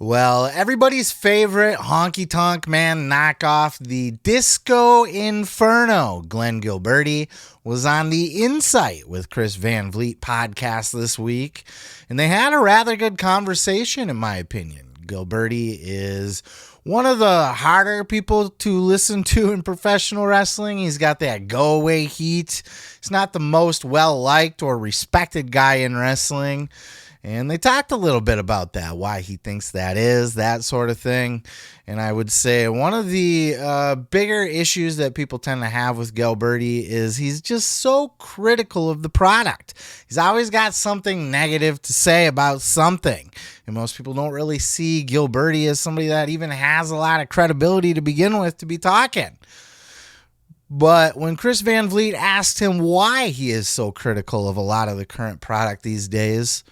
Well, everybody's favorite honky-tonk man knockoff, the Disco Inferno Glen Gilberti, was on the Insight with Chris Van Vliet podcast this week, and they had a rather good conversation, in my opinion. Gilberti is one of the harder people to listen to in professional wrestling. He's got that go-away heat. He's not the most well-liked or respected guy in wrestling. And they talked a little bit about that, why he thinks that is, that sort of thing. And I would say one of the bigger issues that people tend to have with Gilberti is he's just so critical of the product. He's always got something negative to say about something. And most people don't really see Gilberti as somebody that even has a lot of credibility to begin with to be talking. But when Chris Van Vliet asked him why he is so critical of a lot of the current product these days,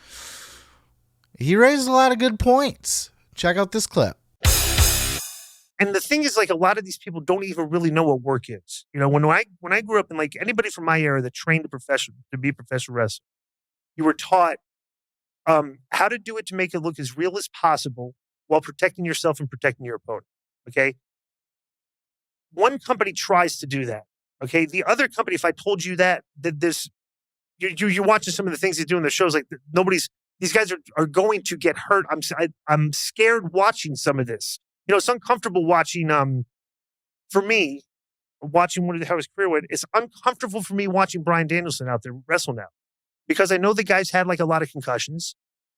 he raised a lot of good points. Check out this clip. And the thing is, like, a lot of these people don't even really know what work is. You know, when I grew up, and like anybody from my era that trained to be a professional wrestler, you were taught how to do it to make it look as real as possible while protecting yourself and protecting your opponent. Okay. One company tries to do that. Okay. The other company, if I told you that this, you're watching some of the things they do in the shows, like these guys are going to get hurt. I'm scared watching some of this. You know, it's uncomfortable watching, for me, watching how his career went. It's uncomfortable for me watching Bryan Danielson out there wrestle now, because I know the guy's had like a lot of concussions.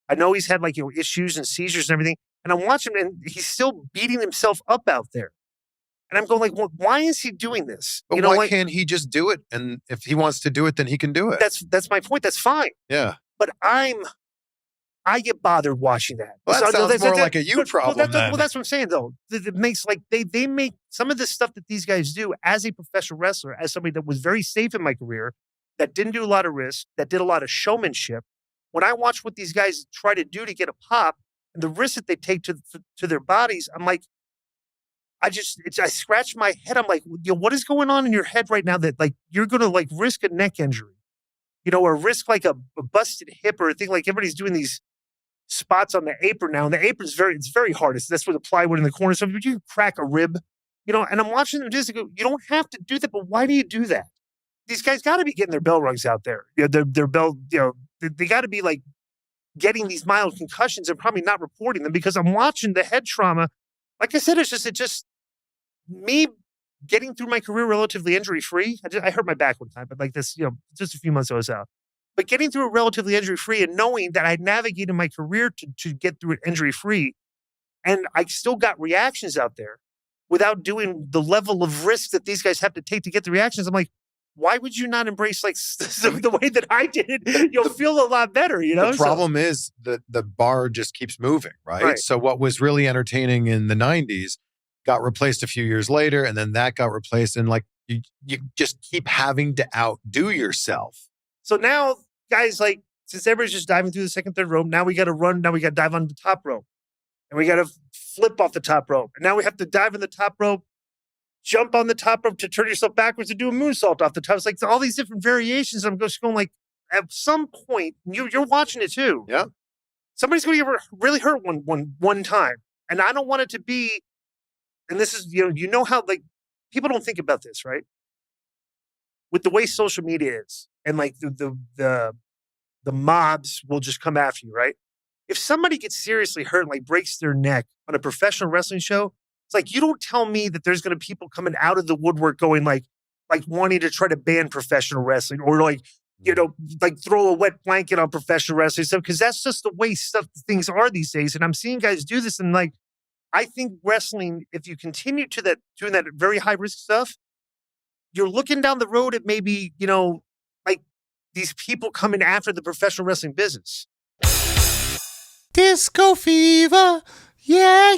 I know he's had like, you know, issues and seizures and everything. And I'm watching him and he's still beating himself up out there. And I'm going like, well, why is he doing this? But you know, why like, can't he just do it? And if he wants to do it, then he can do it. That's my point. That's fine. Yeah. But I get bothered watching that. Well, that sounds more like a you problem. Well, that's what I'm saying, though. It makes like they make some of the stuff that these guys do as a professional wrestler, as somebody that was very safe in my career, that didn't do a lot of risk, that did a lot of showmanship. When I watch what these guys try to do to get a pop and the risk that they take to their bodies, I'm like, I scratch my head. I'm like, you know, what is going on in your head right now that like you're going to like risk a neck injury, you know, or risk like a busted hip or a thing, like everybody's doing these spots on the apron now. And the apron's very hard. That's where the plywood in the corner. So you can crack a rib, you know, and I'm watching them just go, you don't have to do that, but why do you do that? These guys got to be getting their bell rungs out there. You know, their bell, you know, they got to be like getting these mild concussions and probably not reporting them, because I'm watching the head trauma. Like I said, it's just me getting through my career relatively injury-free. I hurt my back one time, but like this, you know, just a few months I was out. But getting through it relatively injury-free and knowing that I navigated my career to get through it injury-free, and I still got reactions out there without doing the level of risk that these guys have to take to get the reactions. I'm like, why would you not embrace like the way that I did? You'll feel a lot better, you know? The problem is that the bar just keeps moving, right? So what was really entertaining in the 90s got replaced a few years later, and then that got replaced, and like you just keep having to outdo yourself. So now, guys, like, since everybody's just diving through the second, third rope, now we got to run. Now we got to dive on the top rope, and we got to flip off the top rope. And now we have to dive in the top rope, jump on the top rope to turn yourself backwards and do a moonsault off the top. It's like all these different variations. I'm just going like, at some point, you're watching it too. Yeah. Somebody's going to get really hurt one time, and I don't want it to be. And this is, you know how like people don't think about this, right? With the way social media is, and like the mobs will just come after you, right? If somebody gets seriously hurt and like breaks their neck on a professional wrestling show, it's like, you don't tell me that there's going to be people coming out of the woodwork going like wanting to try to ban professional wrestling, or like, you know, like throw a wet blanket on professional wrestling stuff, because that's just the way things are these days. And I'm seeing guys do this, and like, I think wrestling, if you continue to doing that very high risk stuff, you're looking down the road at maybe, you know, like these people coming after the professional wrestling business. Disco fever. Yeah.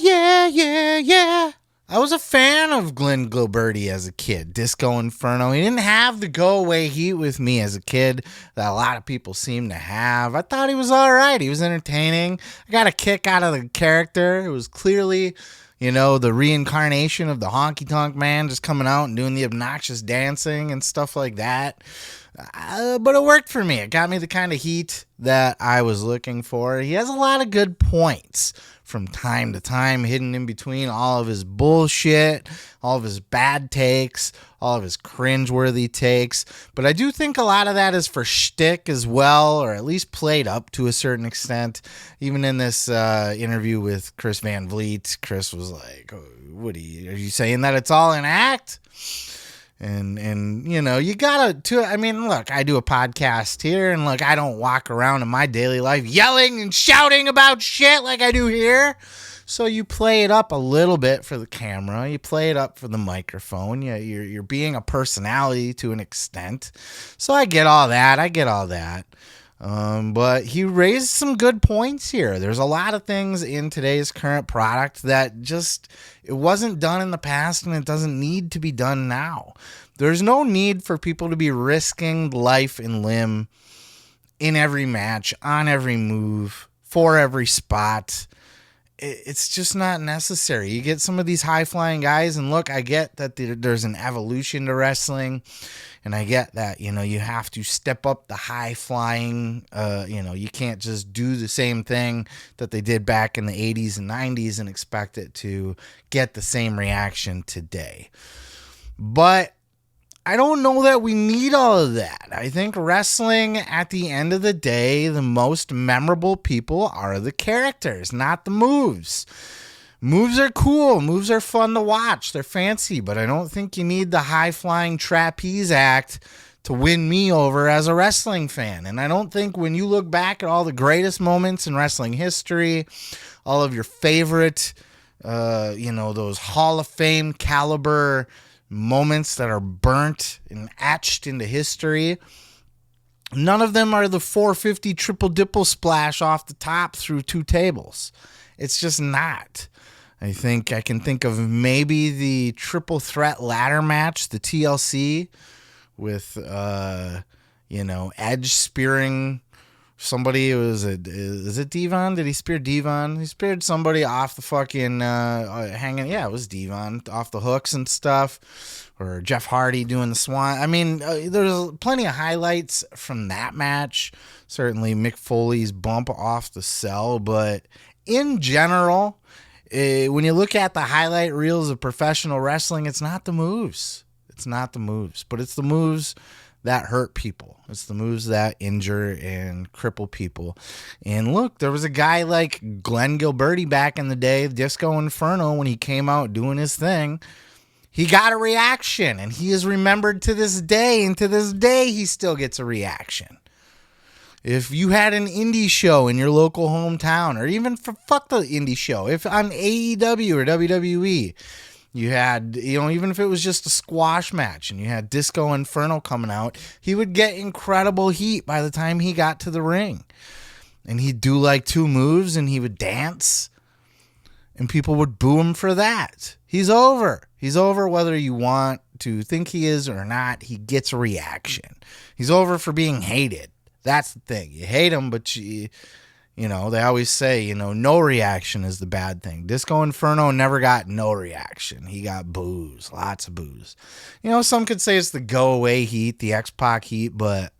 I was a fan of Glen Gilberti as a kid. Disco Inferno. He didn't have the go-away heat with me as a kid that a lot of people seem to have. I thought he was all right. He was entertaining. I got a kick out of the character. It was clearly, you know, the reincarnation of the honky-tonk man just coming out and doing the obnoxious dancing and stuff like that. But it worked for me. It got me the kind of heat that I was looking for. He has a lot of good points. from time to time, hidden in between all of his bullshit, all of his bad takes, all of his cringeworthy takes. But I do think a lot of that is for shtick as well, or at least played up to a certain extent. Even in this interview with Chris Van Vliet, Chris was like, oh, "What are you saying that it's all an act?" And you know, you gotta, I mean, look, I do a podcast here, and look, I don't walk around in my daily life yelling and shouting about shit like I do here. So you play it up a little bit for the camera, you play it up for the microphone, you're being a personality to an extent. So I get all that. But he raised some good points here. There's a lot of things in today's current product that just, it wasn't done in the past, and it doesn't need to be done now. There's no need for people to be risking life and limb in every match, on every move, for every spot. It's just not necessary. You get some of these high-flying guys, and look, I get that there's an evolution to wrestling, and I get that, you know, you have to step up the high-flying, you can't just do the same thing that they did back in the 80s and 90s and expect it to get the same reaction today. But I don't know that we need all of that. I think wrestling, at the end of the day, the most memorable people are the characters, not the moves. Moves are cool. Moves are fun to watch. They're fancy, but I don't think you need the high-flying trapeze act to win me over as a wrestling fan. And I don't think when you look back at all the greatest moments in wrestling history, all of your favorite, those Hall of Fame caliber moments that are burnt and etched into history, none of them are the 450 triple dipple splash off the top through two tables. It's just not. I think I can think of maybe the triple threat ladder match, the TLC, with Edge spearing somebody. Is it Devon? Did he spear Devon? He speared somebody off the fucking hanging. Yeah, it was Devon off the hooks and stuff. Or Jeff Hardy doing the swan. I mean, there's plenty of highlights from that match. Certainly Mick Foley's bump off the cell. But in general, when you look at the highlight reels of professional wrestling, it's not the moves. It's not the moves. But it's the moves that hurt people. It's the moves that injure and cripple people. And look, there was a guy like Glen Gilberti back in the day, Disco Inferno, when he came out doing his thing. He got a reaction, and he is remembered to this day, and to this day he still gets a reaction. If you had an indie show in your local hometown, or even fuck the indie show, if on AEW or WWE, you had, even if it was just a squash match and you had Disco Inferno coming out, he would get incredible heat by the time he got to the ring. And he'd do like two moves and he would dance, and people would boo him for that. He's over. He's over whether you want to think he is or not. He gets a reaction. He's over for being hated. That's the thing. You hate him, but they always say, no reaction is the bad thing. Disco Inferno never got no reaction. He got boos, lots of boos. Some could say it's the go-away heat, the X-Pac heat, but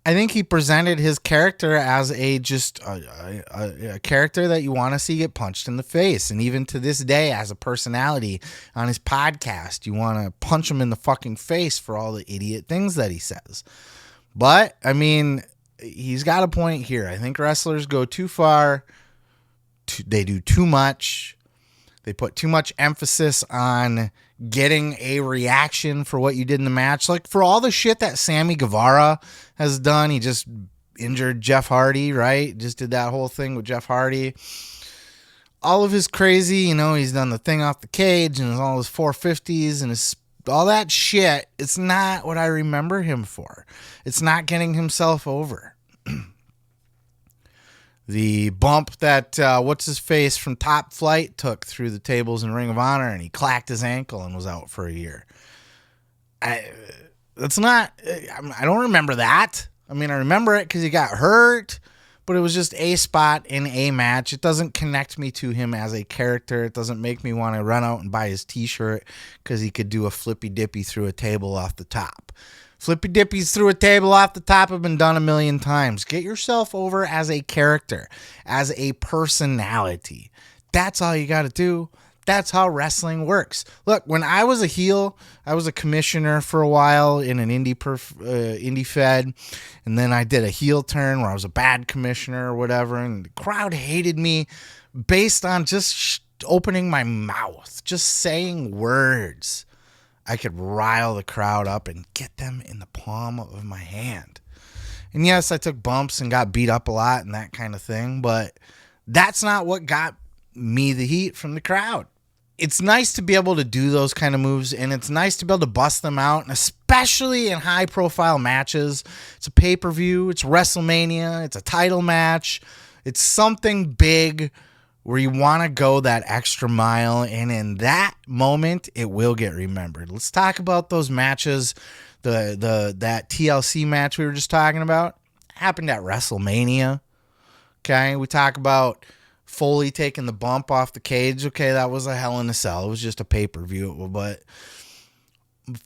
I think he presented his character as a character that you want to see get punched in the face. And even to this day, as a personality on his podcast, you want to punch him in the fucking face for all the idiot things that he says. But, I mean, he's got a point here. I think wrestlers go too far. They do too much. They put too much emphasis on getting a reaction for what you did in the match. Like, for all the shit that Sammy Guevara has done, he just injured Jeff Hardy, right? Just did that whole thing with Jeff Hardy. All of his crazy, he's done the thing off the cage and all his 450s and all that shit. It's not what I remember him for. It's not getting himself over. The bump that what's-his-face from Top Flight took through the tables in Ring of Honor, and he clacked his ankle and was out for a year. I don't remember that. I mean, I remember it because he got hurt, but it was just a spot in a match. It doesn't connect me to him as a character. It doesn't make me want to run out and buy his t-shirt because he could do a flippy-dippy through a table off the top. Flippy dippies through a table off the top have been done a million times. Get yourself over as a character, as a personality. That's all you got to do. That's how wrestling works. Look, when I was a heel, I was a commissioner for a while in an indie fed, and then I did a heel turn where I was a bad commissioner or whatever, and the crowd hated me based on just opening my mouth, just saying words. I could rile the crowd up and get them in the palm of my hand. And yes, I took bumps and got beat up a lot and that kind of thing, but that's not what got me the heat from the crowd. It's nice to be able to do those kind of moves, and it's nice to be able to bust them out, and especially in high-profile matches. It's a pay-per-view, it's WrestleMania, it's a title match. It's something big where you want to go that extra mile, and in that moment, it will get remembered. Let's talk about those matches. That TLC match we were just talking about happened at WrestleMania. Okay, we talk about Foley taking the bump off the cage. Okay, that was a Hell in a Cell. It was just a pay-per-view, but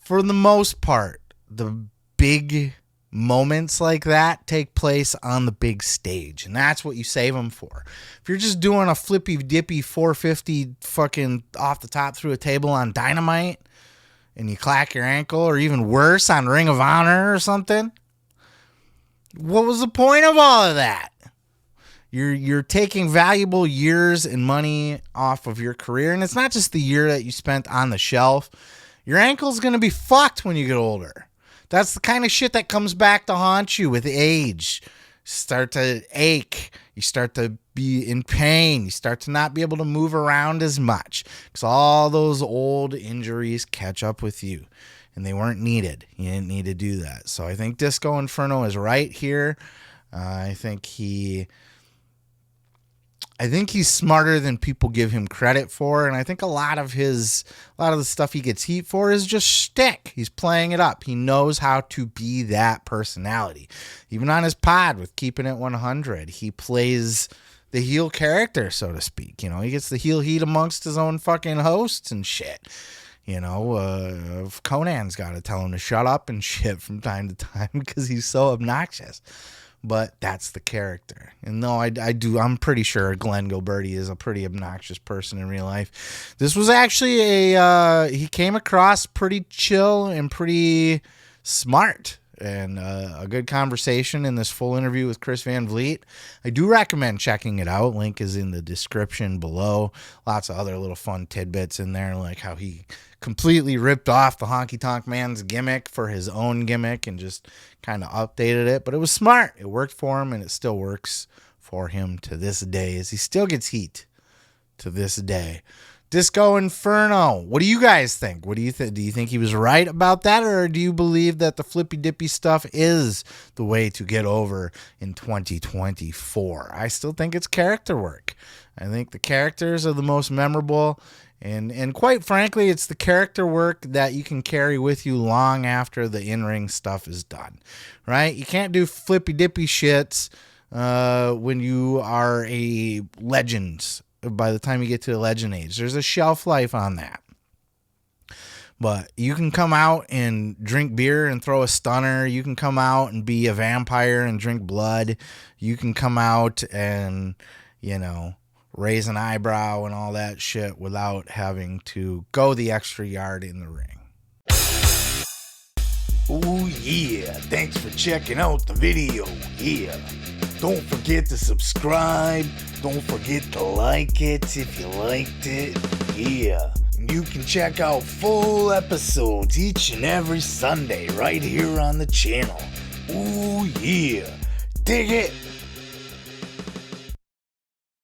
for the most part, the big moments like that take place on the big stage, and that's what you save them for. If you're just doing a flippy dippy 450 fucking off the top through a table on Dynamite and you clack your ankle, or even worse on Ring of Honor or something, what was the point of all of that? You're taking valuable years and money off of your career, and it's not just the year that you spent on the shelf. Your ankle's going to be fucked when you get older. That's the kind of shit that comes back to haunt you with age. You start to ache. You start to be in pain. You start to not be able to move around as much because all those old injuries catch up with you, and they weren't needed. You didn't need to do that. So I think Disco Inferno is right here. I think he's smarter than people give him credit for, and I think a lot of the stuff he gets heat for is just shtick. He's playing it up. He knows how to be that personality. Even on his pod with Keepin It 100, he plays the heel character, so to speak. You know, he gets the heel heat amongst his own fucking hosts and shit. You know, Conan's got to tell him to shut up and shit from time to time because he's so obnoxious. But that's the character. And no, I'm pretty sure Glen Gilberti is a pretty obnoxious person in real life. This was actually he came across pretty chill and pretty smart, and a good conversation in this full interview with Chris Van Vliet. I do recommend checking it out. Link is in the description below. Lots of other little fun tidbits in there, like how he completely ripped off the Honky Tonk Man's gimmick for his own gimmick and just kind of updated it. But it was smart. It worked for him, and it still works for him to this day, as he still gets heat to this day. Disco Inferno. What do you guys think? What do you think? Do you think he was right about that, or do you believe that the flippy dippy stuff is the way to get over in 2024? I still think it's character work. I think the characters are the most memorable. And quite frankly, it's the character work that you can carry with you long after the in-ring stuff is done, right? You can't do flippy-dippy shits when you are a legend. By the time you get to the legend age, there's a shelf life on that. But you can come out and drink beer and throw a stunner. You can come out and be a vampire and drink blood. You can come out and, you know, raise an eyebrow and all that shit without having to go the extra yard in the ring. Oh yeah, thanks for checking out the video. Yeah, don't forget to subscribe. Don't forget to like it if you liked it. Yeah, and you can check out full episodes each and every Sunday right here on the channel. Oh yeah, dig it.